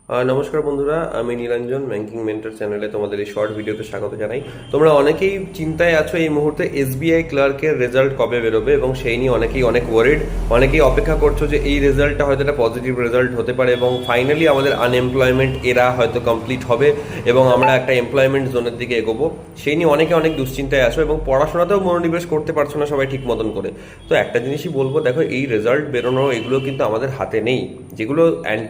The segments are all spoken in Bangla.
নমস্কার বন্ধুরা, আমি নীলাঞ্জন ব্যাংকিং মেন্টর চ্যানেলে তোমাদের এই শর্ট ভিডিওতে স্বাগত জানাই। তোমরা অনেকেই চিন্তায় আছো এই মুহূর্তে এসবিআই ক্লার্কের রেজাল্ট কবে বেরোবে, এবং সেই নিয়ে অনেকেই অনেক ওয়ারিড। অনেকেই অপেক্ষা করছো যে এই রেজাল্টটা হয়তো একটা পজিটিভ রেজাল্ট হতে পারে এবং ফাইনালি আমাদের আনএমপ্লয়মেন্ট এরা হয়তো কমপ্লিট হবে এবং আমরা একটা এমপ্লয়মেন্ট জোনের দিকে এগোবো। সেই নিয়ে অনেকে অনেক দুশ্চিন্তায় আছো এবং পড়াশোনাতেও মনোনিবেশ করতে পারছো না সবাই ঠিক মতন করে। তো একটা জিনিসই বলবো, দেখো এই রেজাল্ট বেরোনো এগুলো কিন্তু আমাদের হাতে নেই। যেগুলো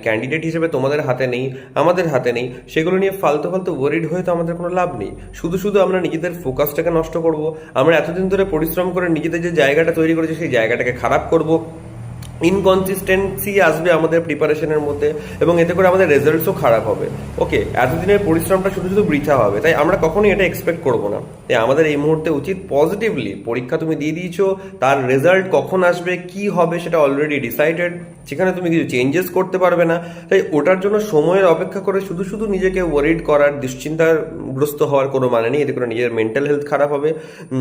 ক্যান্ডিডেট হিসেবে তোমাদের হাতে নেই, আমাদের হাতে নেই, সেগুলো নিয়ে ফালতু ফালতু ওয়ারিড হয়ে তো আমাদের কোনো লাভ নেই। শুধু শুধু আমরা নিজেদের ফোকাসটাকে নষ্ট করব। আমরা এতদিন ধরে পরিশ্রম করে নিজেদের যে জায়গাটা তৈরি করেছি সেই জায়গাটাকে খারাপ করব। ইনকনসিস্টেন্সি আসবে আমাদের প্রিপারেশনের মধ্যে এবং এতে করে আমাদের রেজাল্টসও খারাপ হবে। ওকে, এতদিনের পরিশ্রমটা শুধু শুধু বৃথা হবে, তাই আমরা কখনোই এটা এক্সপেক্ট করবো না। তাই আমাদের এই মুহূর্তে উচিত পজিটিভলি, পরীক্ষা তুমি দিয়ে দিয়েছো, তার রেজাল্ট কখন আসবে কি হবে সেটা অলরেডি ডিসাইডেড, সেখানে তুমি কিছু চেঞ্জেস করতে পারবে না। তাই ওটার জন্য সময়ের অপেক্ষা করে শুধু শুধু নিজেকে ওয়ারিড করার, দুশ্চিন্তাগ্রস্ত হওয়ার কোনো মানে নেই। এতে করে নিজের মেন্টাল হেলথ খারাপ হবে,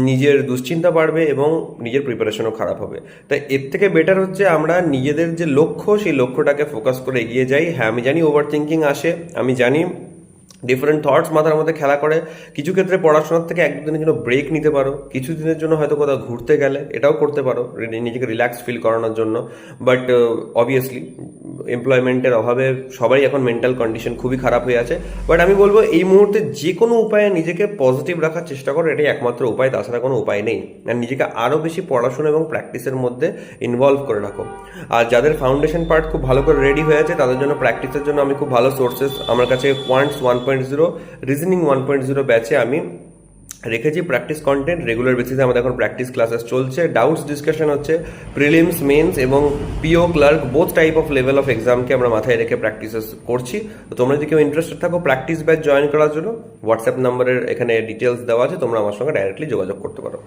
নিজের দুশ্চিন্তা বাড়বে এবং নিজের প্রিপারেশনও খারাপ হবে। তাই এর থেকে বেটার হচ্ছে আমরা নিজেদের যে লক্ষ্য সেই লক্ষ্যটাকে ফোকাস করে এগিয়ে যাই। হ্যাঁ, আমি জানি ওভার থিঙ্কিং আসে, আমি জানি ডিফারেন্ট থটস মাথার মধ্যে খেলা করে। কিছু ক্ষেত্রে পড়াশোনার থেকে এক দুদিনের জন্য ব্রেক নিতে পারো, কিছু দিনের জন্য হয়তো কোথাও ঘুরতে গেলে এটাও করতে পারো নিজেকে রিল্যাক্স ফিল করানোর জন্য। বাট অবভিয়াসলি এমপ্লয়মেন্টের অভাবে সবাই এখন মেন্টাল কন্ডিশন খুবই খারাপ হয়ে আছে। বাট আমি বলবো এই মুহূর্তে যে কোনো উপায়ে নিজেকে পজিটিভ রাখার চেষ্টা করো, এটাই একমাত্র উপায়, তাছাড়া কোনো উপায় নেই। আর নিজেকে আরও বেশি পড়াশোনা এবং প্র্যাকটিসের মধ্যে ইনভলভ করে রাখো। আর যাদের ফাউন্ডেশন পার্ট খুব ভালো করে রেডি হয়ে আছে তাদের জন্য প্র্যাকটিসের জন্য আমি খুব ভালো সোর্সেস আমার কাছে কোয়ান্টস 1.0, রিজনিং 1.0 ব্যাচে আমি রেখেছি প্র্যাকটিস কন্টেন্ট। রেগুলার বেসিসে আমাদের এখন প্র্যাকটিস ক্লাসেস চলছে, ডাউটস ডিসকাশন হচ্ছে, প্রিলিমস, মেন্স এবং PO clerk both type of level of এক্সামকে আমরা মাথায় রেখে প্র্যাকটিসেস করছি। তো তোমরা যদি কেউ ইন্টারেস্টেড থাকো প্র্যাকটিস ব্যাচ জয়েন করার জন্য, হোয়াটসঅ্যাপ নাম্বারের এখানে ডিটেলস দেওয়া আছে, তোমরা আমার সঙ্গে ডাইরেক্টলি যোগাযোগ করতে পারো।